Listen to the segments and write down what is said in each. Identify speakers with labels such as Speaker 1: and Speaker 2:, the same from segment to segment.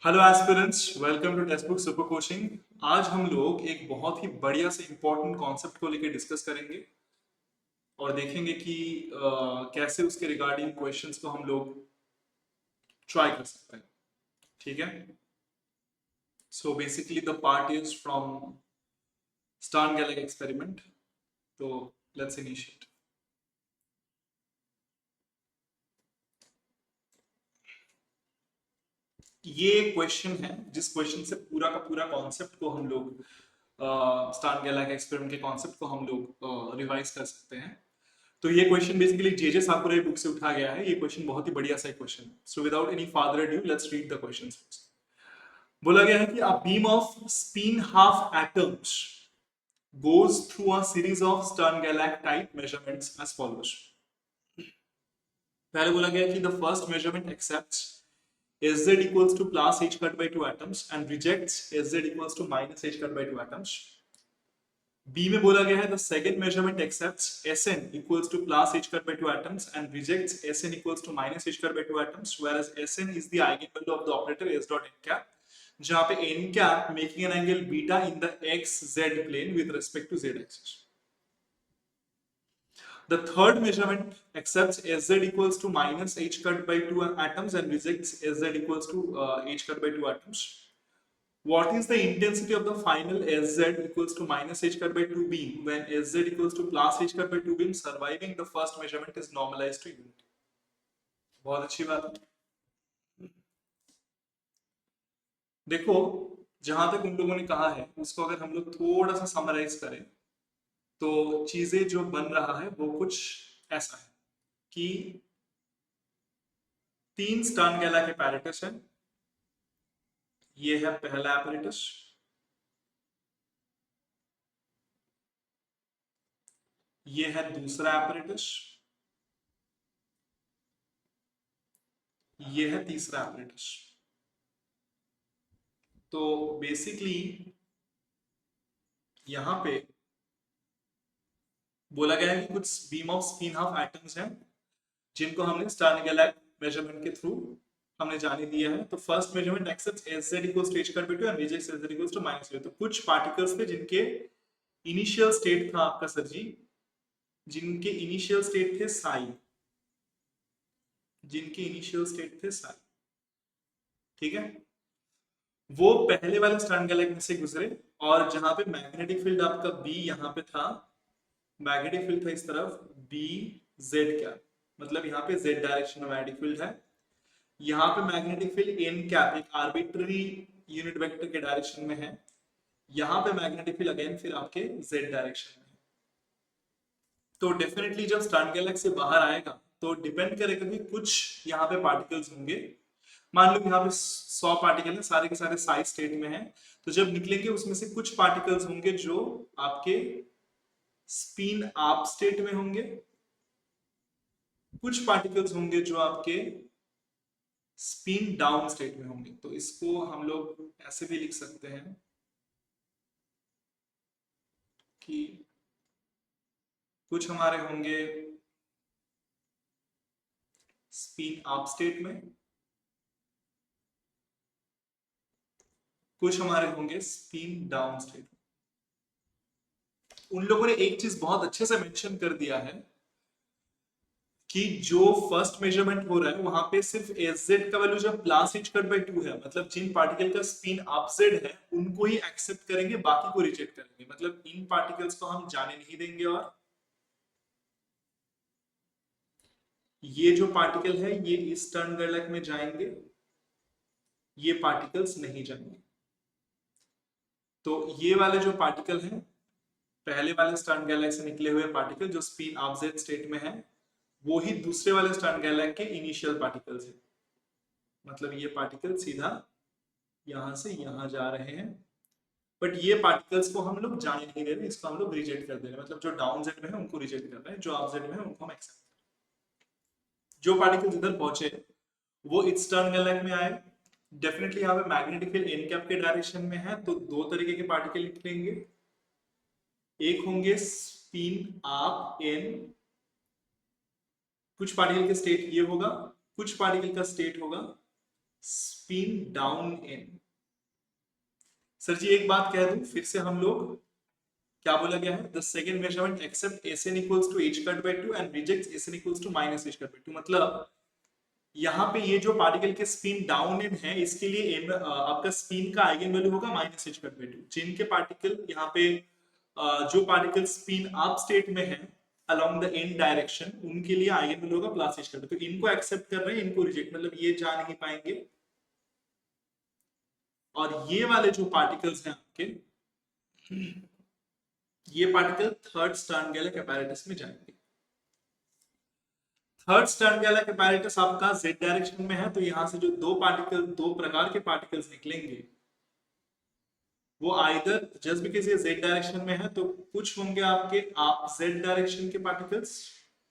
Speaker 1: Hello aspirants, welcome to text book super coaching. आज हम लोग एक बहुत ही बढ़िया से इंपॉर्टेंट कॉन्सेप्ट को लेकर डिस्कस करेंगे और देखेंगे कि कैसे उसके रिगार्डिंग क्वेश्चंस को हम लोग ट्राई कर सकते हैं। ठीक है, so basically the part is from Stern गैलेक एक्सपेरिमेंट। तो लेट्स इनिशिएट। ये क्वेश्चन है जिस क्वेश्चन से पूरा का पूरा कॉन्सेप्ट को हम लोग स्टार्न गैलेक एक्सपेरिमेंट के कॉन्सेप्ट को हम लोग रिवाइज कर सकते हैं। तो ये question basically JJ Sakure book से उठा गया है। ये क्वेश्चन बहुत ही बढ़िया सा क्वेश्चन है। So without any father due let's read the question. बोला गया है कि a beam of spin half atoms goes through a series of Stern-Gerlach type measurements as follows. पहले बोला गया कि the first measurement accepts Sz equals to plus h cut by 2 atoms and rejects Sz equals to minus h cut by 2 atoms. B में बोला गया है the second measurement accepts Sn equals to plus h cut by 2 atoms and rejects Sn equals to minus h cut by 2 atoms, whereas Sn is the eigenvalue of the operator S dot n cap, जहाँ पे n cap making an angle beta in the xz plane with respect to z axis. The third measurement accepts Sz equals to minus h cut by 2 atoms and rejects Sz equals to h cut by 2 atoms. What is the intensity of the final Sz equals to minus h cut by 2 beam when Sz equals to plus h cut by 2 beam surviving the first measurement is normalized to unity? बहुत अच्छी बात है। देखो, जहां तक उन लोगों ने कहा है उसको अगर हम लोग थोड़ा सा समराइज करें तो चीजें जो बन रहा है वो कुछ ऐसा है कि 3 स्टर्न गैलाक apparatus है। ये है पहला apparatus, ये है दूसरा apparatus, ये है तीसरा apparatus। तो बेसिकली यहां पे बोला गया है कि कुछ beam of spin half atoms हैं जिनको हमने स्टर्न गैलाक मेजरमेंट के थ्रू हमने जाने दिया है। तो first measurement accepts Sz equals to h cut by 2 and rejects Sz equals to -2। तो कुछ पार्टिकल्स थे जिनके इनिशियल स्टेट था आपका सर जी, जिनके इनिशियल स्टेट थे साई, जिनके इनिशियल स्टेट थे साई। ठीक है, वो पहले वाले स्टर्न गैलाक में से गुजरे और जहां पे मैग्नेटिक फील्ड आपका B यहाँ पे था, मैग्नेटिक फील्ड था इस तरफ बी जेड क्या, मतलब यहाँ पे जेड डायरेक्शन में मैग्नेटिक फील्ड है। यहाँ पे मैग्नेटिक फील्ड एन कैप एक आर्बिट्ररी यूनिट वेक्टर के डायरेक्शन में है। यहाँ पे मैग्नेटिक फील्ड अगेन फिर आपके जेड डायरेक्शन में है। तो डेफिनेटली जब स्टर्न गैलेक्सी से बाहर आएगा तो डिपेंड करेगा कि कुछ यहाँ पे पार्टिकल्स होंगे। मान लो यहाँ पे 100 पार्टिकल है, सारे के सारे साई स्टेट में है। तो जब निकलेंगे उसमें से कुछ पार्टिकल्स होंगे जो आपके स्पिन अप स्टेट में होंगे, कुछ पार्टिकल्स होंगे जो आपके स्पिन डाउन स्टेट में होंगे। तो इसको हम लोग ऐसे भी लिख सकते हैं कि कुछ हमारे होंगे स्पिन अप स्टेट में, कुछ हमारे होंगे स्पिन डाउन स्टेट में। उन लोगों ने एक चीज बहुत अच्छे से मेंशन कर दिया है कि जो फर्स्ट मेजरमेंट हो रहा है वहां पे सिर्फ Sz का वैल्यू जब प्लस h कट बाय 2 है, मतलब जिन पार्टिकल का स्पिन अपजेड है उनको ही एक्सेप्ट करेंगे, बाकी को रिजेक्ट करेंगे। मतलब इन पार्टिकल्स को हम जाने नहीं देंगे और ये जो पार्टिकल है ये इस टर्न गैलेक में जाएंगे, ये पार्टिकल्स नहीं जाएंगे। तो ये वाले जो पार्टिकल हैं, पहले वाले स्टर्न गैलेक से निकले हुए पार्टिकल जो स्पिन अपजेड स्टेट में है, वो ही दूसरे वाले स्टर्न गैलेक के इनिशियल पार्टिकल्स हैं। मतलब ये पार्टिकल सीधा यहां से यहां जा रहे हैं, बट ये पार्टिकल्स को हम लोग जाने नहीं दे रहे, इसको हम लोग रिजेक्ट कर दे रहे हैं। मतलब जो डाउन जेड में है उनको रिजेक्ट कर रहे हैं, जो अप जेड में है उनको हम एक्सेप्ट। जो पार्टिकल्स इधर पहुंचे वो इस टर्न गैलेक में आए। डेफिनेटली यहाँ पे मैग्नेटिक फील्ड एन कैप के डायरेक्शन में है, तो दो तरीके के पार्टिकल निकलेंगे। एक होंगे स्पिन अप एन, कुछ पार्टिकल का स्टेट ये होगा, कुछ पार्टिकल का स्टेट होगा स्पिन डाउन एन। सर जी एक बात कह दूं फिर से, हम लोग क्या बोला गया है, the second measurement accept Sn equals to h cut by 2 and rejects Sn equals to minus h cut by 2। मतलब यहाँ पे ये जो पार्टिकल के स्पिन डाउन एन है इसके लिए आपका स्पिन का आइगन वैल्यू होगा माइनस h कट बाय 2। जिनके पार्टिकल यहाँ पे जो पार्टिकल स्पिन अप स्टेट में है अलोंग द एन डायरेक्शन उनके लिए आइगन वैल्यू होगा प्लस h कट बाय 2। तो इनको एक्सेप्ट कर रहे हैं, इनको रिजेक्ट, मतलब ये जा नहीं पाएंगे। और ये वाले जो पार्टिकल्स हैं आपके, ये पार्टिकल थर्ड स्टर्न गैलेक apparatus में जाएंगे। थर्ड स्टर्न गैलेक apparatus आपका z डायरेक्शन में है, तो यहां से जो दो प्रकार के पार्टिकल्स निकलेंगे वो आइदर, जस्ट बिकॉज ये z डायरेक्शन में है तो कुछ होंगे आपके आप z डायरेक्शन के पार्टिकल्स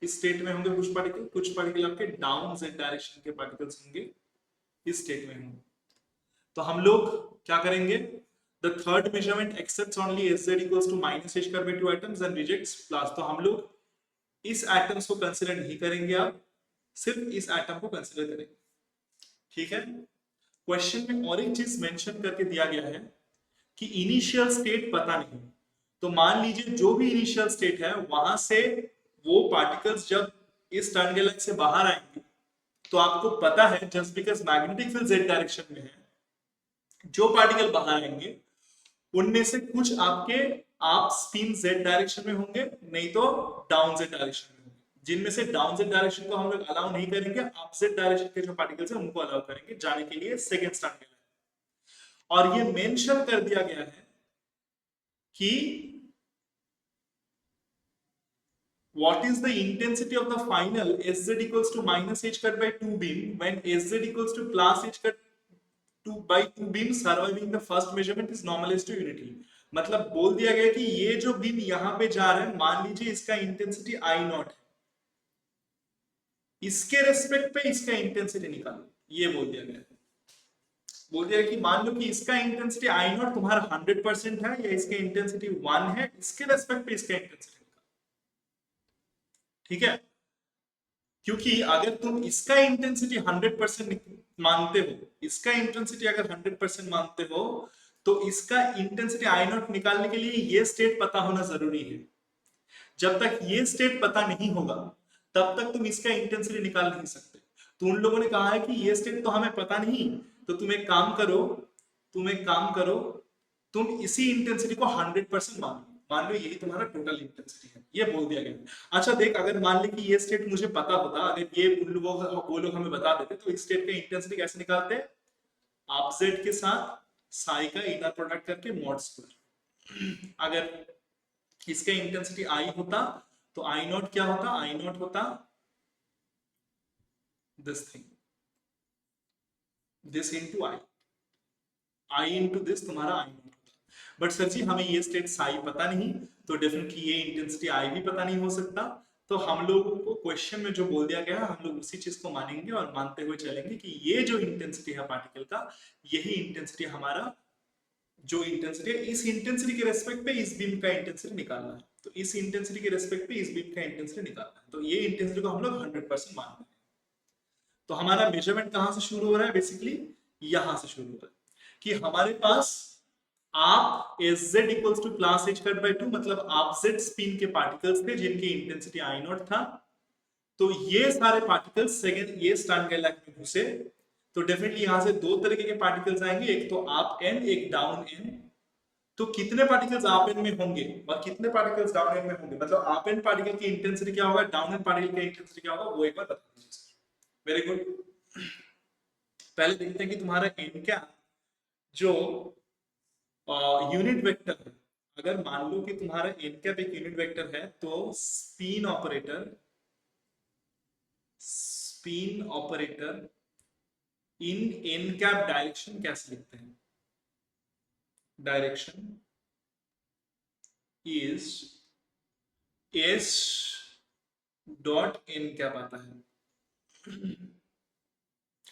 Speaker 1: इस स्टेट में होंगे, कुछ पार्टिकल आपके डाउन z डायरेक्शन के पार्टिकल्स होंगे इस स्टेट में होंगे। तो हम लोग क्या करेंगे, the third measurement accepts only Sz equals to minus h कर 2 एटम्स एंड रिजेक्ट्स प्लस। तो हम लोग इस एटम्स को कंसीडर नहीं करेंगे, आप सिर्फ इस एटम को कंसीडर करेंगे। ठीक है। क्वेश्चन में और एक चीज मेंशन करके दिया गया है कि इनिशियल स्टेट पता नहीं। तो मान लीजिए जो भी इनिशियल स्टेट है वहां से वो पार्टिकल्स जब इस टर्न गैलेक्सी से बाहर आएंगे तो आपको पता है just because magnetic field z direction में है, जो पार्टिकल बाहर आएंगे उनमें से कुछ आपके आप स्पिन z डायरेक्शन में होंगे, नहीं तो डाउन z डायरेक्शन में होंगे। जिनमें से डाउन z डायरेक्शन को हम लोग अलाउ नहीं करेंगे, अप z डायरेक्शन के जो पार्टिकल्स हैं उनको अलाउ करेंगे जाने के लिए सेकंड स्टर्न गैलेक्सी। और ये मेंशन कर दिया गया है कि what is the intensity of the final Sz equals to minus h cut by 2 beam when Sz equals to plus h cut 2 by 2 beam surviving the first measurement is normalized to unity। मतलब बोल दिया गया कि ये जो beam यहां पे जा रहा है, मान लीजिए इसका इंटेंसिटी I नॉट है, इसके रेस्पेक्ट पे इसका इंटेंसिटी निकालो, ये बोल दिया गया है। बोल दिया कि मान लो कि इसका इंटेंसिटी I नॉट तुम्हारा 100% है या इसका इंटेंसिटी 1 है, इसके रेस्पेक्ट पे इसका इंटेंसिटी निकालो। ठीक है। क्योंकि अगर तुम इसका इंटेंसिटी 100% मानते हो, इसका इंटेंसिटी अगर 100% मानते हो तो इसका इंटेंसिटी आई नॉट निकालने के लिए ये स्टेट पता होना जरूरी है। जब तक ये स्टेट पता नहीं होगा तब तक तुम इसका इंटेंसिटी निकाल नहीं सकते। तो उन लोगों ने कहा है कि ये स्टेट तो हमें पता नहीं, तो तुम एक काम करो, तुम इसी इंटेंसिटी को 100% मान लो यही तुम्हारा टोटल इंटेंसिटी है, ये बोल दिया गया। अच्छा देख, अगर मान ले कि ये स्टेट मुझे पता होता, अगर ये उन लोगों वो लोग हमें बता देते तो इस स्टेट का इंटेंसिटी कैसे निकालते हैं, आप जेड के साथ साई का इनर प्रोडक्ट करके मॉड स्क्वायर। अगर इसका इंटेंसिटी आई होता तो आई नॉट क्या होता, आई नॉट होता this thing, this into I into this तुम्हारा आई नॉट। बट सर जी हमें ये स्टेट साई पता नहीं, तो डेफिनेटली ये इंटेंसिटी आई भी पता नहीं हो सकता। तो हम लोगों को क्वेश्चन में जो बोल दिया गया है हम लोग उसी चीज को मानेंगे और मानते हुए चलेंगे कि ये जो इंटेंसिटी है पार्टिकल का, यही इंटेंसिटी हमारा जो इंटेंसिटी है, इस इंटेंसिटी के रेस्पेक्ट पे इस बीम का इंटेंसिटी निकालना है। तो इस इंटेंसिटी के रेस्पेक्ट पे इस बीम का इंटेंसिटी निकालना है, तो ये इंटेंसिटी को हम लोग 100% मान रहे हैं। तो हमारा मेजरमेंट कहां से शुरू हो रहा है, बेसिकली यहां से शुरू हो रहा है कि हमारे पास आप Sz equals two plus h cut by 2, मतलब आप Z स्पिन के पार्टिकल्स थे जिनकी इंटेंसिटी I नॉट था। तो ये सारे पार्टिकल्स सेकंड ये स्टर्न गैलेक्सी में घुसे, तो डेफिनेटली यहां से दो तरीके के पार्टिकल्स आएंगे, एक तो आप n, एक डाउन n। तो कितने पार्टिकल्स आप n में होंगे और कितने पार्टिकल्स डाउन n में होंगे, मतलब आप n पार्टिकल की इंटेंसिटी क्या होगा, डाउन n पार्टिकल की इंटेंसिटी क्या होगा, वो एक बार बता दीजिए। Very good. पहले देखते हैं कि तुम्हारा n क्या जो यूनिट वेक्टर है। अगर मान लो कि तुम्हारा n कैप एक यूनिट वेक्टर है तो स्पिन ऑपरेटर इन n कैप डायरेक्शन कैसे लिखते हैं, direction is s dot n cap आता है।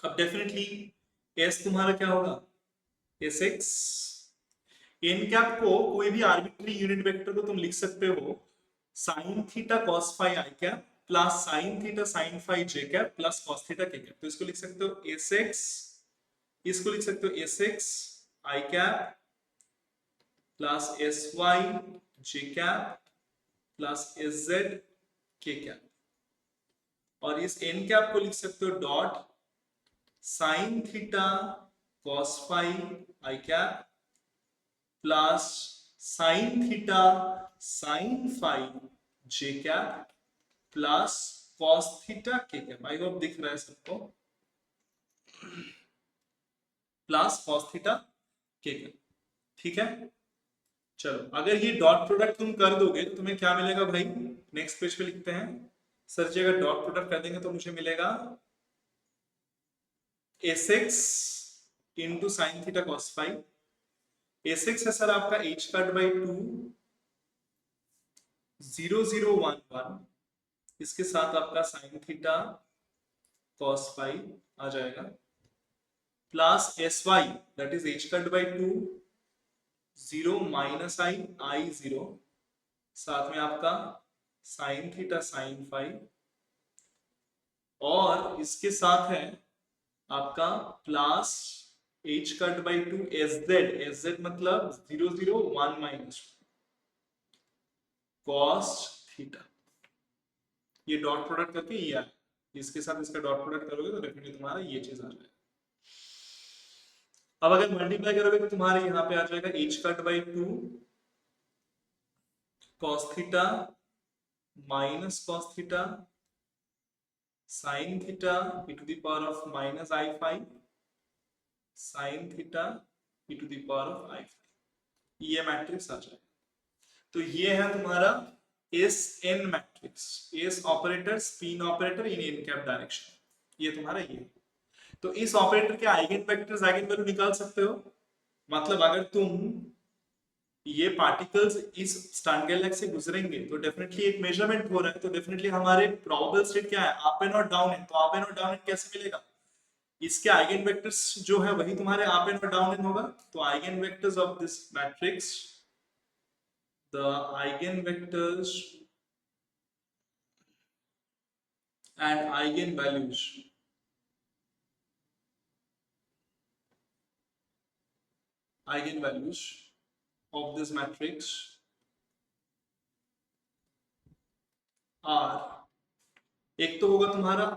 Speaker 1: अब डेफिनेटली s तुम्हारा क्या होगा, sx। एन कैप को कोई भी आर्बिट्री यूनिट वेक्टर को तुम लिख सकते हो sine theta cos phi I cap plus sine theta sine phi J cap plus cos theta K cap. तो इसको लिख सकते हो एस एक्स इसको लिख सकते हो S X I cap plus S Y J cap plus S Z K cap, और इस एन कैप को लिख सकते हो dot sine theta cos phi I cap plus sine theta sine phi J cap plus cos theta K cap. I hope दिख रहा है सबको, plus cos theta K cap. ठीक है, चलो अगर ये डॉट प्रोडक्ट तुम कर दोगे तो तुम्हें क्या मिलेगा भाई, नेक्स्ट पेज पे लिखते हैं। सर जी अगर डॉट प्रोडक्ट कर देंगे तो मुझे मिलेगा S X into sine theta cos phi. S X है सर आपका एच कट बाई 2 0011, इसके साथ आपका साइन थीटा कॉस फाई आ जाएगा, plus S Y that is H cut by 2 0 minus I I 0, साथ में आपका साइन थीटा साइन फाई, और इसके साथ है आपका plus H cut by 2 S Z, S Z मतलब 001 माइनस कॉस थीटा। ये डॉट प्रोडक्ट करके ये आया, इसके साथ इसका डॉट प्रोडक्ट करोगे तो डेफिनेटली तुम्हारा ये चीज आ जाएगा। अब अगर मल्टीप्लाई करोगे तो तुम्हारे यहाँ पे आ जाएगा h cut by 2 cos theta minus cos theta sine theta e to the power of minus i phi sine theta e to the power of i phi, ये मैट्रिक्स आ जाएगा। तो ये है तुम्हारा S N matrix, S operator spin operator in n cap direction, ये तुम्हारा ये। तो इस ऑपरेटर के आइगन वेक्टर्स आइगन वैल्यू निकाल सकते हो। मतलब अगर तुम ये पार्टिकल्स इस स्टैंडगेलेक से गुजरेंगे तो डेफिनेटली एक मेजरमेंट हो रहा है, तो डेफिनेटली हमारे प्रोबेबल स्टेट क्या है, अप एंड और डाउन एंड। तो अप एंड और डाउन एंड कैसे मिलेगा, इसके आइगन वेक्टर्स जो है वही तुम्हारे अप एंड और डाउन एंड होगा। तो eigen vectors of this matrix, the eigenvectors and eigenvalues of this matrix are, एक तो होगा तुम्हारा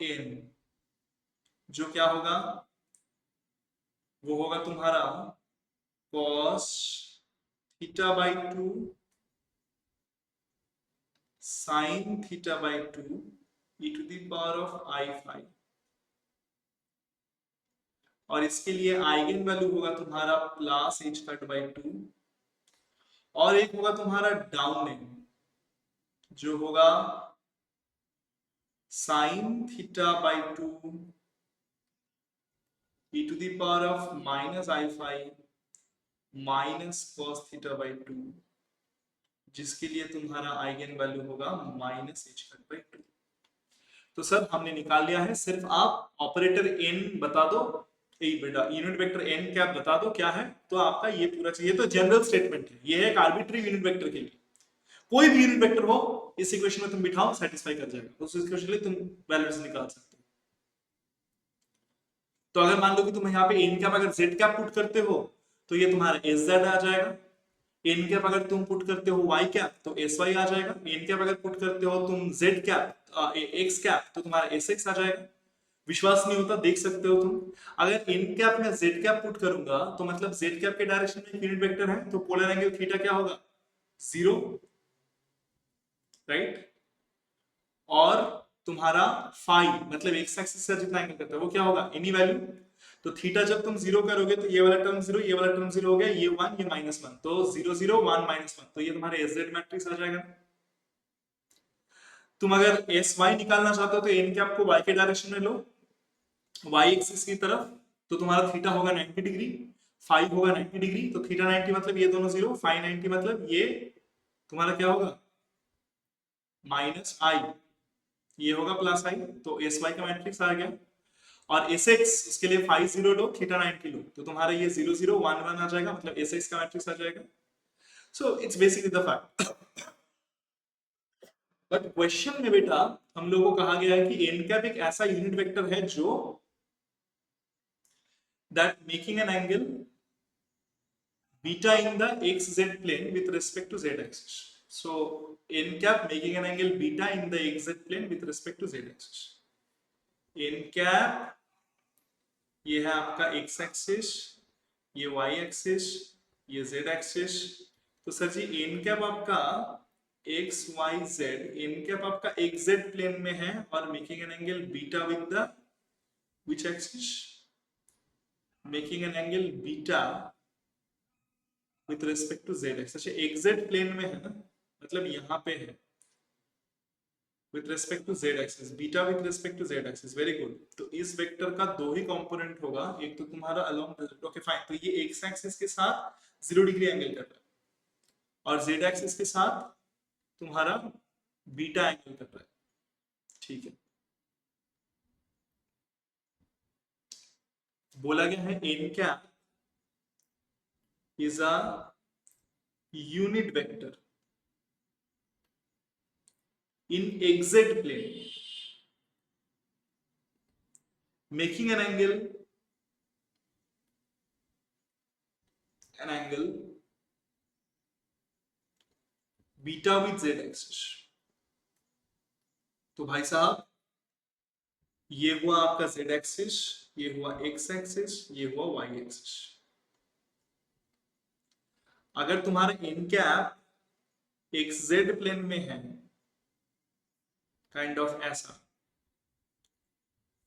Speaker 1: n, जो क्या होगा, वो होगा तुम्हारा cos theta by 2 sine theta by 2 e to the power of i phi, और इसके लिए आइगन वैल्यू होगा तुम्हारा प्लस एच कट बाई 2, और एक होगा तुम्हारा डाउन एंड जो होगा sine theta by 2 e to the power of minus i phi minus cos theta by 2, जिसके लिए तुम्हारा आइगन वैल्यू होगा माइनस एच कट बाई 2। तो सर हमने निकाल लिया है, सिर्फ आप ऑपरेटर n बता दो, बेटा यूनिट वेक्टर n क्या बता दो क्या है, तो आपका ये पूरा चाहिए। तो जनरल स्टेटमेंट है, ये है एक आर्बिट्री यूनिट वेक्टर के लिए, कोई भी यूनिट वेक्टर हो इस इक्वेशन में तुम बिठाओ सेटिस्फाई कर जाएगा, उस इक्वेशन के लिए तुम वैल्यूज निकाल सकते हो। तो अगर मान लो कि तुम यहाँ पे n कैप अगर z कैप पुट करते हो तो ये तुम्हारा sz आ जाएगा, n कैप अगर तुम पुट करते हो y कैप तो sy आ जाएगा, n कैप अगर पुट करते हो तुम z कैप x कैप तो तुम्हारा sx आ जाएगा। विश्वास नहीं होता देख सकते हो तुम, अगर n कैप में z कैप पुट करूंगा तो मतलब z कैप के डायरेक्शन में यूनिट वेक्टर है, तो पोलर एंगल थीटा क्या होगा 0, राइट। और तुम्हारा फाई मतलब एक्स एक्सिस से जितना एंगल करता है वो क्या होगा एनी वैल्यू। तो थीटा जब तुम 0 करोगे तो ये वाला टर्म 0, ये वाला टर्म 0 हो गया, ये 1, ये -1, तो 0 0 1 -1, तो ये तुम्हारे एसजेड मैट्रिक्स आ जाएगा। तुम अगर एस वाई निकालना चाहते हो तो एन कैप को वाई के डायरेक्शन में लो, वाई एक्सिस की तरफ, तो तुम्हारा थीटा होगा 90 डिग्री, फाई होगा 90 डिग्री, तो थीटा 90 मतलब ये दोनों 0, फाई 90 मतलब ये तुम्हारा क्या होगा माइनस आई, ये होगा प्लस आई, तो एस वाई का मैट्रिक्स आ गया। और एस एक्स उसके लिए 5 0 लो, थीटा 90 लो, तो तुम्हारा ये 0 0 1 1 आ जाएगा, मतलब एस एक्स का मैट्रिक्स आ जाएगा। So it's basically the fact. But question में बेटा हम लोगों को कहा गया है कि एन कैप एक ऐसा यूनिट वेक्टर है जो that making an angle beta in the xz plane with respect to z axis. So n cap making an angle beta in the xz plane with respect to z axis. n cap ये है आपका x axis, ये y axis, ये z axis. तो sir ji n cap आपका x y z, n cap आपका xz plane में है और making an angle beta with the which axis? Making an angle beta with respect to z axis. अच्छा xz plane में है ना, मतलब यहाँ पे है with respect to z axis, beta with respect to z axis. Very good. तो इस वेक्टर का दो ही कंपोनेंट होगा, एक तो तुम्हारा अलोंग, ओके फाइन. तो ये x एक्सिस के साथ 0 डिग्री एंगल कर रहा है और z एक्सिस के साथ तुम्हारा बीटा एंगल कर रहा है. ठीक है. बोला गया है n cap is a unit vector in xz plane making an angle beta with z axis. तो भाई साहब ये हुआ आपका z एक्सिस, ये हुआ x एक्सिस, ये हुआ y एक्सिस. अगर तुम्हारा n कैप xz प्लेन में है काइंड ऑफ ऐसा,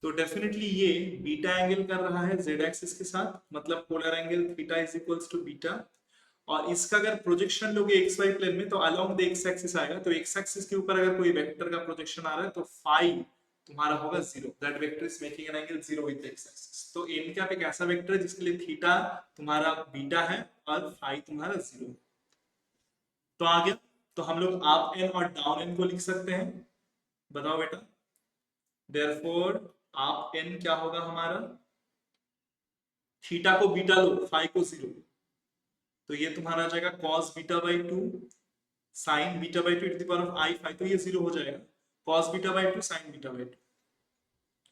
Speaker 1: तो डेफिनेटली ये बीटा एंगल कर रहा है z एक्सिस के साथ, मतलब polar angle theta is equals to beta. और इसका अगर प्रोजेक्शन लोगे एक्स वाई प्लेन में तो अलोंग द एक्स एक्सिस आएगा. तो एक्स एक्सिस के ऊपर अगर कोई वेक्टर का प्रोजेक्शन आ रहा है तो फाई तुम्हारा होगा 0. That vector is making an angle 0 with the x axis. तो n कैप एक ऐसा वेक्टर है जिसके लिए थीटा तुम्हारा बीटा है और फाई तुम्हारा 0 है. तो आ गया. तो हम लोग अप n और डाउन n को लिख सकते हैं. बताओ बेटा. देयरफॉर आप n क्या होगा हमारा, थीटा को बीटा लो, फाई को 0, तो ये तुम्हारा आ जाएगा cos beta by 2 sin beta by 2 to the power of i phi. तो ये 0 हो जाएगा. cos beta by 2 sin beta by 2.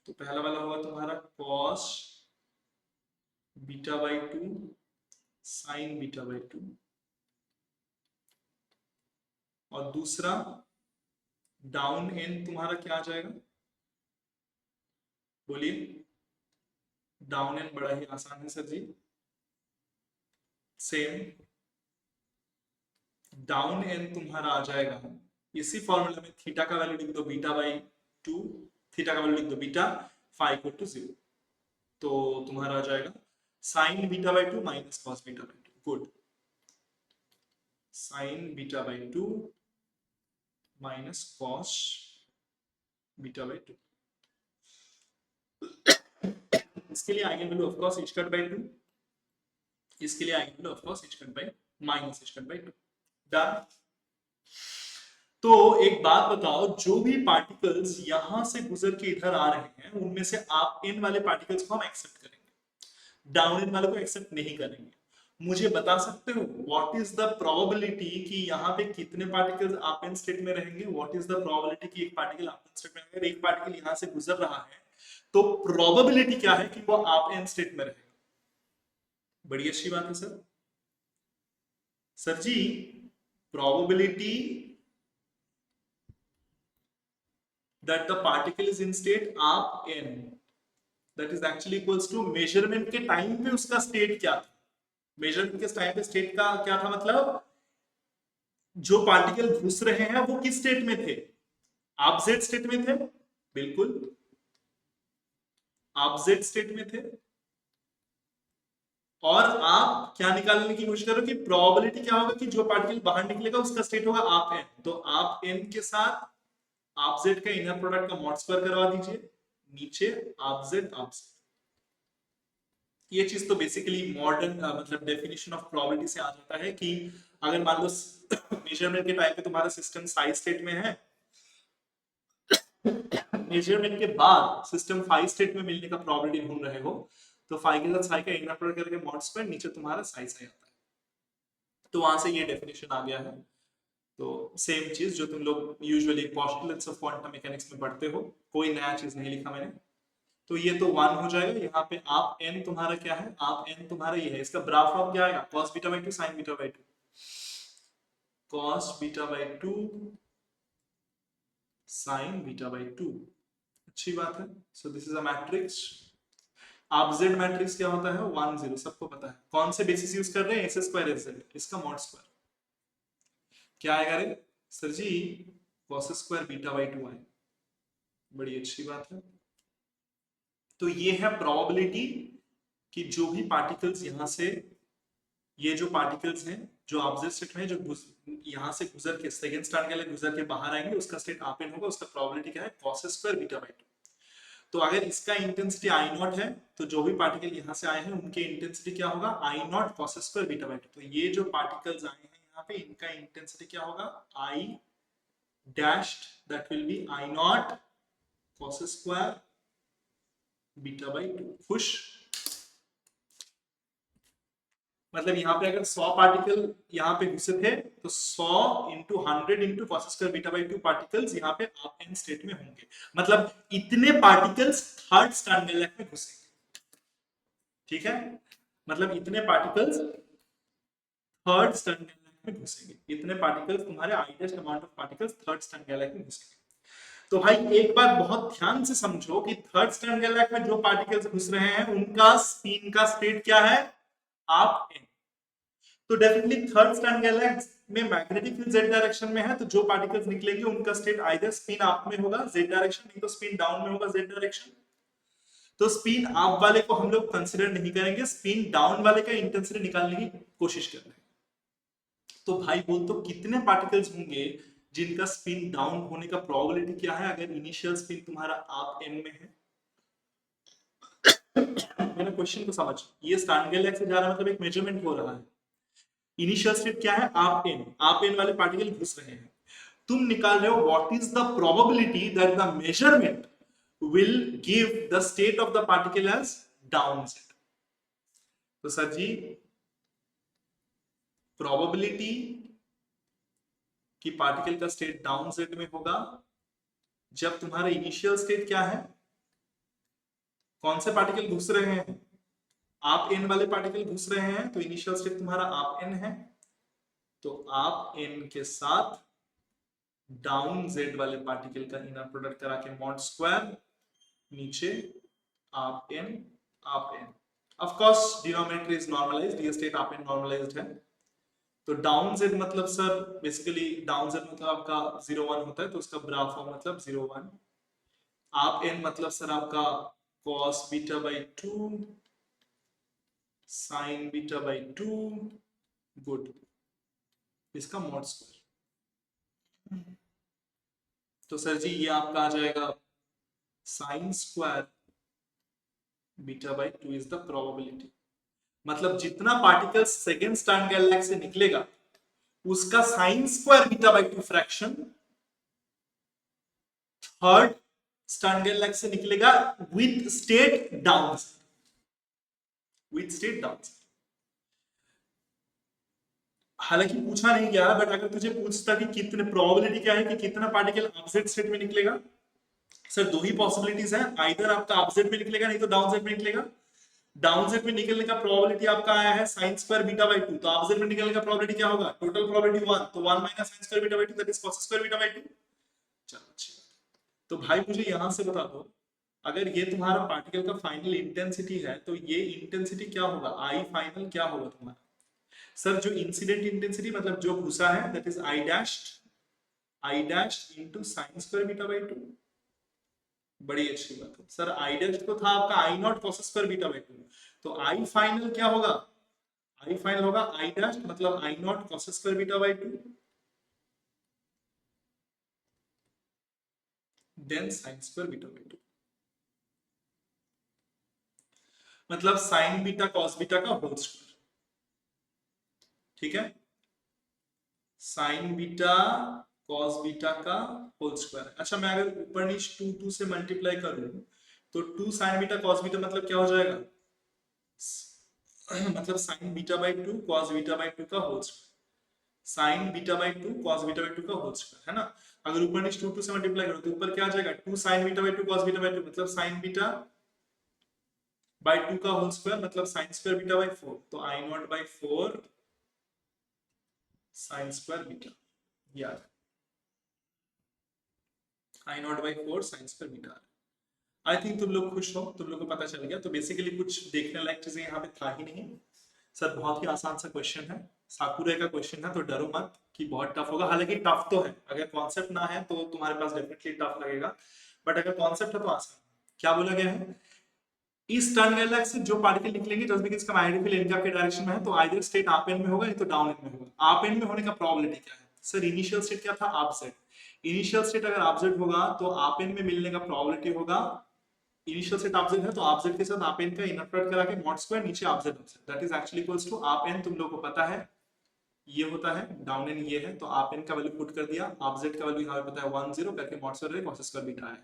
Speaker 1: तो पहला वाला होगा तुम्हारा cos beta by 2 sin beta by 2 और दूसरा डाउन n तुम्हारा क्या आ जाएगा, बोलिए. डाउन n बड़ा ही आसान है सर जी. सेम डाउन n तुम्हारा आ जाएगा इसी फॉर्मूला में, थीटा का वैल्यू लिख दो बीटा बाई 2, थीटा का वैल्यू लिख दो बीटा, फाई इक्वल टू 0. तो तुम्हारा आ जाएगा sign beta by 2 minus cos beta by 2. Good. Sign beta by 2 minus cos beta by 2. इसके लिए eigen value of course h cut by 2, इसके लिए eigen value of course h cut by minus h cut by 2. Done. तो एक बात बताओ, जो भी पार्टिकल्स यहां से गुजर के इधर आ रहे हैं उनमें से आप इन वाले पार्टिकल्स को हम एक्सेप्ट करेंगे, डाउन इन वाले को एक्सेप्ट नहीं करेंगे. मुझे बता सकते हो व्हाट इज द प्रोबेबिलिटी कि यहाँ पे कितने पार्टिकल्स आप इन स्टेट में रहेंगे? व्हाट इज द प्रोबेबिलिटी कि एक पार्टिकल आप इन स्टेट में रहेगा? एक पार्टिकल यहां से गुजर रहा है तो प्रोबेबिलिटी क्या है कि वो आप इन स्टेट में रहेगा? बड़ी अच्छी बात है sir. Sir ji probability that the particle is in state आप n, that is actually equals to measurement के टाइम पे उसका स्टेट क्या था. मेजरमेंट के टाइम पे स्टेट का क्या था, मतलब जो पार्टिकल घुस रहे हैं वो किस स्टेट में थे? आप जेड स्टेट में थे. बिल्कुल आप जेड स्टेट में थे. और आप क्या निकालने की कोशिश करो कि प्रोबेबिलिटी क्या होगा कि जो पार्टिकल बाहर निकलेगा उसका स्टेट होगा आप n. तो आप n के साथ आप z का इनर प्रोडक्ट का मॉड स्क्वायर करवा दीजिए, नीचे आप z. ये चीज तो बेसिकली मॉडर्न मतलब डेफिनेशन ऑफ प्रोबेबिलिटी से आ जाता है कि अगर मान लो मेजरमेंट के टाइम पे तुम्हारा सिस्टम साई स्टेट में है, मेजरमेंट के बाद सिस्टम फाई स्टेट में मिलने का प्रोबेबिलिटी ढूंढ रहे हो, तो फाई के साथ साई का इनर प्रोडक्ट करके मॉड स्क्वायर, नीचे तुम्हारा साई साई आता है. तो वहां से ये डेफिनेशन आ गया है. तो सेम चीज जो तुम लोग usually postulates of quantum mechanics में पढ़ते हो, कोई नया चीज नहीं लिखा मैंने. तो ये तो 1 हो जाएगा। यहाँ पे आप n तुम्हारा क्या है, आप n तुम्हारा ये है, इसका ब्राफ फॉर्म क्या आएगा, cos beta by 2 sin beta by 2, cos beta by 2 sin beta by 2। अच्छी बात है। So this is a matrix. आप जेड मैट्रिक्स क्या होता है, 1 0 सबको पता है। कौन से बेसिस यूज कर रहे हैं, एस स्क्वायर एस जेड, इसका मॉड स्क्वायर क्या आएगा रे sir ji, cos square beta by 2 आएगा। बड़ी अच्छी बात है। तो ये है प्रोबेबिलिटी कि जो भी पार्टिकल्स यहां से, ये जो पार्टिकल्स हैं जो ऑब्जेक्ट स्टेट में जो यहां से गुजर के सेकंड स्टार के लिए गुजर के बाहर आएंगे, उसका स्टेट आप इन होगा, उसका प्रोबेबिलिटी क्या है, cos स्क्वायर बीटा बाई 2। तो अगर इसका इंटेंसिटी आई नॉट है, तो जो भी पार्टिकल यहां से आए हैं उनके इंटेंसिटी क्या होगा, I naught cos square beta by 2। तो ये जो पार्टिकल्स आए हैं यहाँ पे, इनका इंटेंसिटी क्या होगा, I dashed, that will be I naught cos square beta by 2। खुश। मतलब यहाँ पे अगर 100 पार्टिकल यहाँ पे घुसे थे, तो 100 into 100 into cos square beta by 2 particles यहाँ पे आप एन स्टेट में होंगे। मतलब इतने पार्टिकल्स थर्ड स्टर्न गैलेक्स में घुसेंगे। ठीक है, मतलब इतने पार्टिकल्स थर्ड स्टर्न गैलेक्स में घुसेंगे, इतने पार्टिकल्स तुम्हारे highest amount of particles third stern गैलेक्स में घुसेंगे। तो भाई एक बात बहुत ध्यान से समझो कि थर्ड स्टर्न गैलेक्स में जो पार्टिकल्स घुस रहे हैं उनका स्पिन का स्टेट क्या है, आप एन। तो डेफिनेटली थर्ड स्टर्न गैलेक्स में मैग्नेटिक फील्ड जेड डायरेक्शन में है, तो जो पार्टिकल्स निकलेंगे उनका स्टेट आइदर स्पिन अप में होगा जेड डायरेक्शन, नहीं तो स्पिन डाउन में होगा जेड डायरेक्शन। तो स्पिन अप वाले को हम लोग कंसीडर नहीं करेंगे, स्पिन डाउन वाले का इंटेंसिटी निकालने की कोशिश कर रहे हैं। तो भाई बोल तो कितने पार्टिकल्स होंगे जिनका स्पिन डाउन होने का प्रोबेबिलिटी क्या है, अगर इनिशियल स्पिन तुम्हारा आप एन में है। मेरा क्वेश्चन को समझ, ये स्टर्न गैलेक्स से जा रहा है, मतलब एक मेजरमेंट हो रहा है। इनिशियल स्टेट क्या है, आप एन वाले पार्टिकल घुस रहे हैं, तुम निकाल रहे हो what is the probability that the measurement will give the state of the particle as down Z. तो सर जी प्रोबेबिलिटी कि पार्टिकल का स्टेट डाउन जेड में होगा जब तुम्हारा इनिशियल स्टेट क्या है, कौन से पार्टिकल घुस रहे हैं, आप एन वाले पार्टिकल घुस रहे हैं, तो इनिशियल स्टेट तुम्हारा आप एन है, तो आप एन के साथ डाउन जेड वाले पार्टिकल का इनर प्रोडक्ट करा के मॉड स्क्वायर, नीचे up n of course denominator is normalised, ये स्टेट आप एन नॉर्मलाइज्ड है। तो डाउन जेड मतलब सर बेसिकली डाउन जेड मतलब आपका 0 1 होता है, तो उसका ग्राफ फॉर्म मतलब 0 1। आप एन मतलब सर आपका cos beta by 2 sin beta by 2, good, इसका मॉड स्क्वायर। तो सर जी ये आपका आ जाएगा sin square beta by 2 is the probability. मतलब जितना पार्टिकल सेकेंड स्टर्न गैलेक्सी से निकलेगा उसका sin square beta by 2 fraction third stern Galaxy से निकलेगा with state down, with state down. हालांकि पूछा नहीं गया, बट अगर तुझे पूछता कि कितने प्रोबेबिलिटी क्या है कि कितना पार्टिकल ऑपोजिट स्टेट में निकलेगा, सर दो ही पॉसिबिलिटीज है, आइदर आपका ऑपोजिट में निकलेगा नहीं तो डाउन साइड में निकलेगा। डाउन साइड में निकलने का प्रोबेबिलिटी आपका आया है sin स्क्वायर बीटा बाई 2, तो ऑपोजिट में निकलने का प्रोबेबिलिटी क्या होगा, टोटल प्रोबेबिलिटी 1, तो 1 minus sin square beta by 2 that is cos square beta by 2। चलो अच्छी बात। तो भाई मुझे यहां से बता दो, अगर ये तुम्हारा पार्टिकल का फाइनल इंटेंसिटी है, तो ये इंटेंसिटी क्या होगा, आई फाइनल क्या होगा तुम्हारा, सर जो इंसिडेंट इंटेंसिटी मतलब जो घुसा है that is I dash into sin square beta by 2। बड़ी अच्छी बात है सर, आई डैश को था आपका I naught cos square beta by 2, तो आई फाइनल क्या होगा, आई फाइनल होगा आई डैश मतलब I naught cos square beta by 2 then sin square beta by 2, मतलब sin बीटा cos बीटा का होल स्क्वायर। ठीक है, sin बीटा cos बीटा का होल स्क्वायर। अच्छा मैं अगर ऊपर नीचे 2 2 से मल्टीप्लाई करूं, तो 2 sin बीटा cos बीटा मतलब क्या हो जाएगा, मतलब sin beta by 2 cos beta by 2 का whole square, sin beta by 2 cos beta by 2 का होल स्क्वायर, है ना। अगर ऊपर नीचे 2 2 से मल्टीप्लाई करो तो ऊपर क्या आ जाएगा, 2 sin beta by 2 cos beta by 2 मतलब sin बीटा बाई 2 का होल स्क्वायर मतलब साइन स्क्वायर बीटा बाई 4, तो I naught by 4 sine square beta, याद I naught by 4 sine square beta. I think तुम लोग खुश हो, तुम लोग को पता चल गया। तो बेसिकली कुछ देखने लायक चीजें यहाँ पे था ही नहीं सर, बहुत ही आसान सा क्वेश्चन है, साकुरे का क्वेश्चन है, तो डरो मत कि बहुत टफ होगा। हालांकि टफ तो है, अगर कॉन्सेप्ट ना है तो तुम्हारे पास डेफिनेटली टफ लगेगा, बट अगर कॉन्सेप्ट है तो आसान। क्या बोला गया है, इस टर्न गैलेक्सी से जो पार्टिकल निकलेंगे जस्ट बिकॉज़ का आइडेंटिकल इनका के डायरेक्शन में है, तो आइदर स्टेट अप एंड में होगा या तो डाउन एंड में होगा। अप एंड में होने का प्रोबेबिलिटी क्या है सर, इनिशियल स्टेट क्या था अप जेड, इनिशियल स्टेट अगर अप जेड होगा तो अप एंड में मिलने का प्रोबेबिलिटी होगा, इनिशियल सेट आप जेड है तो आप जेड के साथ आप एन का इनर प्रोडक्ट करा के मॉड स्क्वायर नीचे up Z that is actually equals to up n, तुम लोगों को पता है ये होता है, डाउन एन ये है, तो आप एन का वैल्यू पुट कर दिया, आप जेड का वैल्यू यहाँ पे पता है 1 0 करके mod square cos square beta है,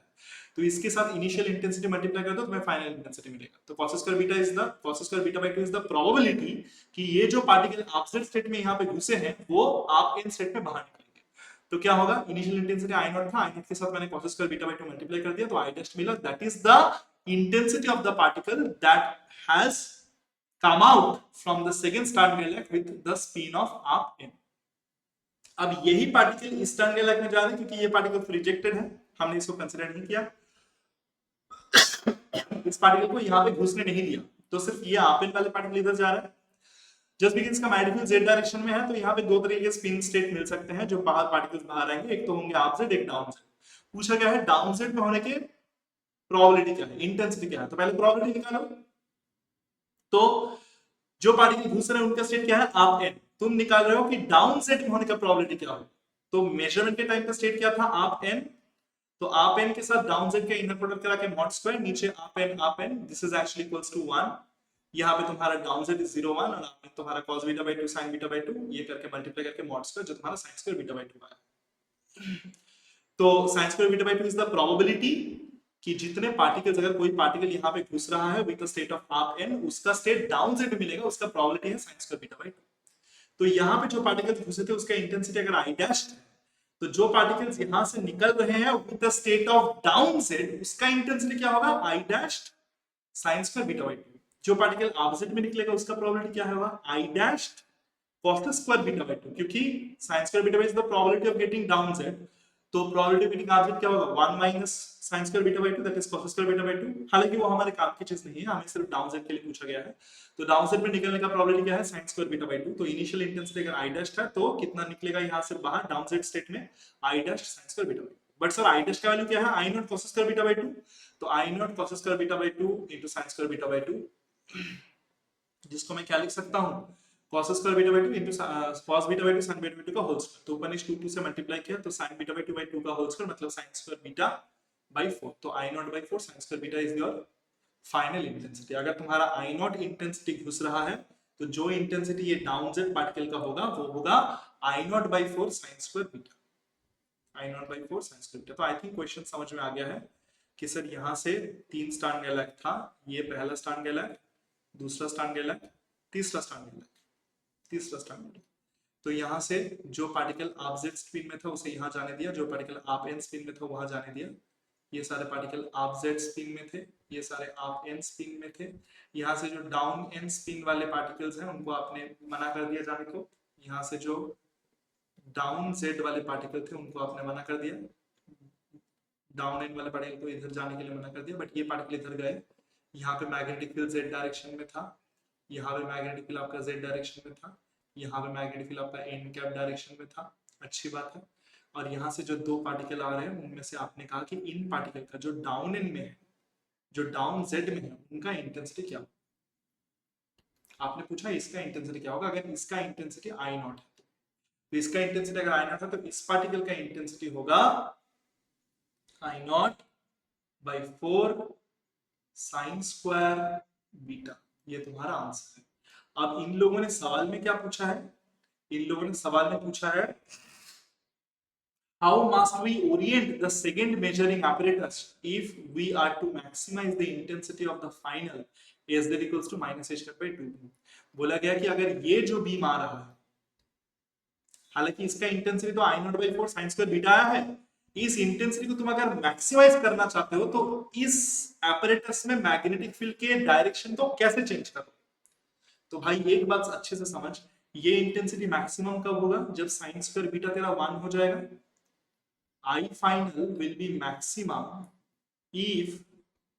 Speaker 1: तो इसके साथ इनिशियल इंटेंसिटी मल्टीप्लाई कर दो तो मैं फाइनल इंटेंसिटी मिलेगा। तो cos square beta is the cos square beta by 2 is the probability कि ये जो पार्टिकल आप जेड स्टेट में यहाँ पे घुसे हैं वो आप एन स्टेट में बाहर निकलेंगे। तो क्या होगा, इनिशियल इंटेंसिटी आई नॉट था, आई नॉट के साथ मैंने cos square beta by 2 multiply कर दिया, तो आई डस्ट मिला, that is the intensity of the particle that has come out from the second Stern Gerlach with the spin of up n। अब यही पार्टिकल इस Stern Gerlach में जा रहे हैं क्योंकि ये पार्टिकल रिजेक्टेड है, हमने इसको कंसीडर नहीं किया, इस पार्टिकल को यहाँ पे घुसने नहीं दिया, तो सिर्फ ये आप एन वाले पार्टिकल इधर जा रहा है। जस्ट बिकॉज़ इसका मैग्नीट्यूड z डायरेक्शन में है, तो यहाँ पे दो तरीके के स्पिन स्टेट मिल सकते हैं जो बाहर पार्टिकल्स बाहर आएंगे, एक तो होंगे आप जेड, एक डाउन जेड। पूछा गया है डाउन जेड में होने के प्रोबेबिलिटी क्या है, इंटेंसिटी क्या है, तो पहले प्रोबेबिलिटी निकालो। तो जो पार्टिकल घुस रहे हैं उनका स्टेट क्या है आप एन, तुम निकाल रहे हो कि डाउन सेट में होने का प्रोबेबिलिटी क्या हो, तो मेजरमेंट के टाइम का स्टेट क्या था आप एन, तो आप एन के साथ डाउन जेड का इनर प्रोडक्ट करा के मॉड स्क्वायर नीचे up n, this is actually equals to 1, यहाँ पे तुम्हारा डाउन जेड इज 0 1 और आप एन तुम्हारा cos beta by 2 sin beta by 2, ये करके मल्टीप्लाई करके मॉड स्क्वायर जो तुम्हारा sin स्क्वायर बीटा बाय 2 आया। तो sin square beta by 2 is the probability कि जितने पार्टिकल्स, अगर कोई पार्टिकल यहाँ पे घुस रहा है विद द स्टेट ऑफ आप एन, उसका स्टेट डाउन जेड मिलेगा, उसका प्रोबेबिलिटी है sin स्क्वायर बीटा बाय 2। तो यहाँ पे जो पार्टिकल्स घुसे थे उसका इंटेंसिटी अगर आई डैश है, तो जो पार्टिकल्स यहां से निकल रहे हैं with the state of down Z, उसका इंटेंसिटी क्या होगा I dash sin square beta by 2। जो पार्टिकल आप जेड में निकलेगा उसका प्रोबेबिलिटी क्या होगा I dash cos square beta by 2, क्योंकि sin square beta bye is the probability of getting down Z, तो प्रोबेबिलिटी ऑफ गेटिंग आप जेड क्या होगा 1 minus sin square beta by 2 that is cos square beta by 2। हालांकि वो हमारे काम की चीज नहीं है, हमें सिर्फ डाउन जेड के लिए पूछा गया है, तो डाउन जेड में निकलने का प्रोबेबिलिटी क्या है sin स्क्वायर बीटा बाय 2। तो इनिशियल इंटेंसिटी अगर आई डैश है तो कितना निकलेगा यहां से बाहर डाउन जेड स्टेट में I dash sin square beta by 2। But sir I dash का वैल्यू क्या है I naught cos square beta by 2, तो I naught cos square beta by 2 into sin square beta by 2, जिसको मैं क्या लिख सकता हूं cos square beta by 2 into cos beta by 2 sin beta by 2 का होल स्क्वायर, तो ऊपर नीचे 2 से मल्टीप्लाई किया तो sin बीटा बाय 2 by 2 का होल स्क्वायर मतलब sin स्क्वायर बीटा बाय 4, तो i not by 4 sin square beta is your final intensity. अगर तुम्हारा i नॉट इंटेंसिटी घुस रहा है तो जो इंटेंसिटी ये डाउन जेड पार्टिकल का होगा वो होगा i not by 4 sin square beta, i not by 4 sin square beta. तो आई थिंक क्वेश्चन समझ में आ गया है कि सर यहां से 3 स्टार गैलेक्ट था, ये पहला स्टार गैलेक्ट, दूसरा स्टार गैलेक्ट, तीसरा स्टार गैलेक्ट, तीसरा स्टार गैलेक्ट। तो यहां से जो पार्टिकल आप जेड स्पिन में था उसे यहां जाने दिया, जो पार्टिकल आप एन स्पिन में था वहां जाने दिया, ये सारे पार्टिकल आप जेड स्पिन में थे, ये सारे आप एन स्पिन में थे। यहाँ से जो डाउन एन स्पिन वाले पार्टिकल्स हैं उनको आपने मना कर दिया जाने को, यहाँ से जो डाउन जेड वाले पार्टिकल थे उनको आपने मना कर दिया, डाउन एन वाले पार्टिकल को इधर जाने के लिए मना कर दिया, बट ये पार्टिकल इधर गए, यहाँ पे मैग्नेटिक फील्ड जेड डायरेक्शन में था, यहाँ पे मैग्नेटिक फील्ड आपका जेड डायरेक्शन में था, यहाँ पे मैग्नेटिक फील्ड आपका एन कैप डायरेक्शन में था, अच्छी बात है। और यहाँ से जो दो पार्टिकल आ रहे हैं उनमें से आपने कहा कि इन पार्टिकल का जो डाउन एन में है, जो डाउन जेड में है, उनका इंटेंसिटी क्या होगा, आपने पूछा इसका इंटेंसिटी क्या होगा। अगर इसका इंटेंसिटी आई नॉट है तो इसका इंटेंसिटी अगर आई नॉट है तो इस पार्टिकल का इंटेंसिटी होगा I naught by 4 sine square beta, ये तुम्हारा आंसर है। अब इन लोगों ने सवाल में क्या पूछा है, इन लोगों ने सवाल में पूछा है how must we orient the second measuring apparatus if we are to maximize the intensity of the final as that equals to minus h by 2। बोला गया कि अगर ये जो बीम आ रहा है, हालांकि इसका इंटेंसिटी तो I naught by 4 sine square beta आया है, इस इंटेंसिटी को तुम अगर मैक्सिमाइज करना चाहते हो तो इस एपरेटस में मैग्नेटिक फील्ड के डायरेक्शन को कैसे चेंज करो। तो भाई एक बात अच्छे से समझ, ये इंटेंसिटी मैक्सिमम कब होगा, जब साइन स्क्वायर बीटा तेरा 1 हो जाएगा। I final will be maximum if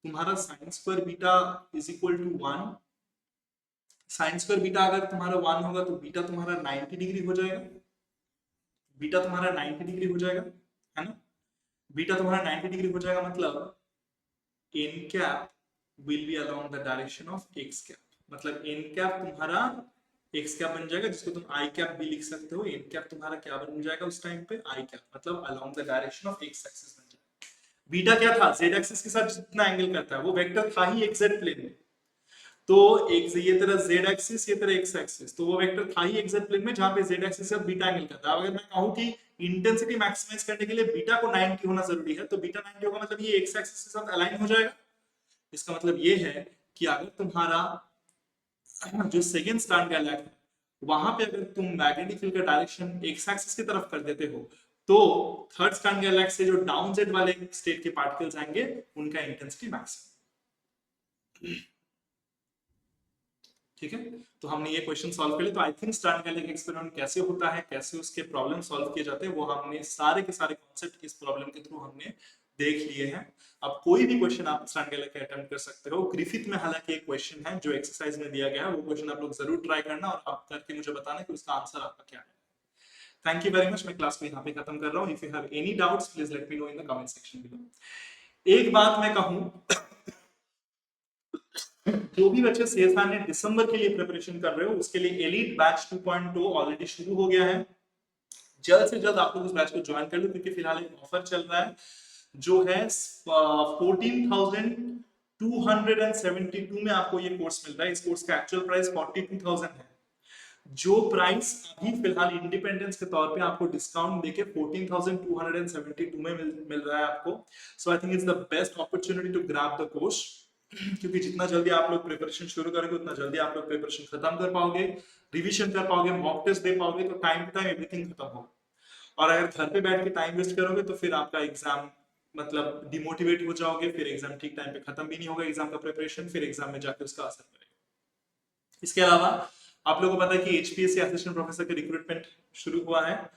Speaker 1: तुम्हारा sine square beta is equal to 1। Sine square beta अगर तुम्हारा 1 होगा तो बीटा तुम्हारा 90 डिग्री हो जाएगा, बीटा तुम्हारा 90 डिग्री हो जाएगा, है ना। बीटा तुम्हारा 90 डिग्री हो जाएगा मतलब n cap will be along the direction of X cap, मतलब एन कैप तुम्हारा एक्स कैप बन जाएगा, जिसको तुम आई कैप भी लिख सकते हो। एन कैप तुम्हारा क्या बन जाएगा उस टाइम पे, आई कैप, मतलब along the direction of x axis बन जाएगा। बीटा क्या था, जेड एक्सिस के साथ जितना एंगल करता है वो वेक्टर था ही एक्स प्लेन में, तो एक ये तेरा जेड एक्सिस, ये तेरा एक्स एक्सिस, तो वो वेक्टर था ही एक्स प्लेन में जहां पे जेड एक्सिस से बीटा एंगल करता है। अगर मैं कहूं कि इंटेंसिटी मैक्सिमाइज करने के लिए बीटा को 90 होना जरूरी है, तो बीटा 90 होगा मतलब ये एक्स एक्सिस के साथ अलाइन हो जाएगा। इसका मतलब ये है कि अगर तुम्हारा जो सेकेंड स्टैंड गैलेक्ट है वहां पे अगर तुम मैग्नेटिक फील्ड का डायरेक्शन एक्स एक्सिस की तरफ कर देते हो, तो थर्ड स्टैंड गैलेक्ट से जो डाउन जेड वाले स्टेट के पार्टिकल्स आएंगे उनका इंटेंसिटी मैक्सिमम। ठीक है, तो हमने ये क्वेश्चन सॉल्व कर लिया। तो आई थिंक स्टैंड गैलेक्ट एक्सपेरिमेंट कैसे होता है, कैसे उसके प्रॉब्लम सॉल्व किए जाते हैं, वो हमने सारे के सारे कॉन्सेप्ट इस प्रॉब्लम के थ्रू हमने देख लिए हैं। अब कोई भी क्वेश्चन आप स्टैंड गैलेक्ट का अटेम्प्ट कर सकते हो। ग्रिफिथ में हालांकि एक क्वेश्चन है जो एक्सरसाइज में दिया गया है, वो क्वेश्चन आप लोग जरूर ट्राई करना और आप करके मुझे बताना कि उसका आंसर आपका क्या है। थैंक यू वेरी मच, मैं क्लास को यहाँ पे खत्म कर रहा हूँ। If you have any doubts please let me know in the comment section below. एक बात मैं कहूँ, जो भी बच्चे सीएसआर ने दिसंबर के लिए प्रिपरेशन कर रहे हो उसके लिए एलीट बैच 2.0 ऑलरेडी शुरू हो गया है। जल्द से जल्द आप लोग उस बैच को ज्वाइन कर लो, क्योंकि फिलहाल एक ऑफर चल रहा है जो है 14,272 में आपको ये कोर्स मिल रहा है। इस कोर्स का एक्चुअल प्राइस 42,000 है, जो प्राइस अभी फिलहाल इंडिपेंडेंस के तौर पे आपको डिस्काउंट देके 14,272 में मिल रहा है आपको। So I think it's the best opportunity to grab the course, क्योंकि जितना जल्दी आप लोग प्रिपरेशन शुरू करोगे उतना जल्दी आप लोग प्रिपरेशन खत्म कर पाओगे, रिवीजन कर पाओगे, मॉक टेस्ट दे पाओगे, तो टाइम टू टाइम एवरीथिंग खत्म होगा। और अगर घर पे बैठ के टाइम वेस्ट करोगे तो फिर आपका एग्जाम मतलब डिमोटिवेट हो जाओगे, फिर एग्जाम ठीक टाइम पे खत्म भी नहीं होगा एग्जाम का प्रिपरेशन, फिर एग्जाम में जाके उसका असर पड़ेगा। इसके अलावा आप लोगों को पता है कि एचपीएससी असिस्टेंट प्रोफेसर का रिक्रूटमेंट शुरू हुआ है,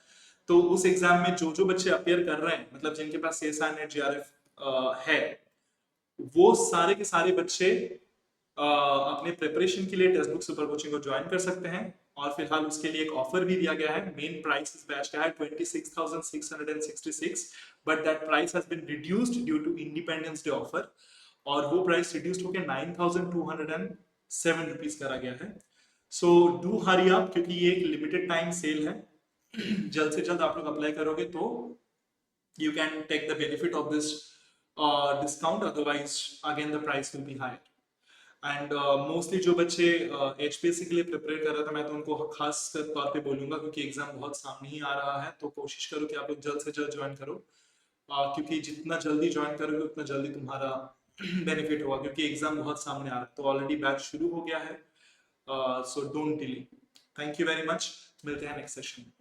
Speaker 1: तो उस एग्जाम में जो जो बच्चे अपियर कर रहे हैं, मतलब जिनके पास सीएसआर नेट जीआरएफ है, वो सारे के सारे बच्चे अपने प्रिपरेशन के लिए टेक्स्ट बुक सुपर कोचिंग को ज्वाइन कर सकते हैं। और फिलहाल उसके लिए एक ऑफर भी दिया गया है। मेन प्राइस इस बैच का है 26,666, but that price has been reduced due to Independence Day offer, और वो प्राइस रिड्यूस्ड होकर 9,207 रुपीज करा गया है। सो डू हरी अप, क्योंकि ये एक लिमिटेड टाइम सेल है। जल्द से जल्द आप लोग अप्लाई करोगे तो you can take the benefit of this discount, otherwise again the price will be higher. And mostly जो बच्चे एचपीएससी के लिए प्रिपेयर कर रहे थे, मैं तो उनको खास तौर पे बोलूंगा, क्योंकि एग्जाम बहुत सामने ही आ रहा है, तो कोशिश करो कि आप लोग जल्द से जल्द ज्वाइन करो, क्योंकि जितना जल्दी ज्वाइन करोगे उतना जल्दी तुम्हारा बेनिफिट होगा, क्योंकि एग्जाम बहुत सामने आ रहा है। तो ऑलरेडी बैच शुरू हो गया है, so don't delay. Thank you very much, मिलते हैं नेक्स्ट सेशन में।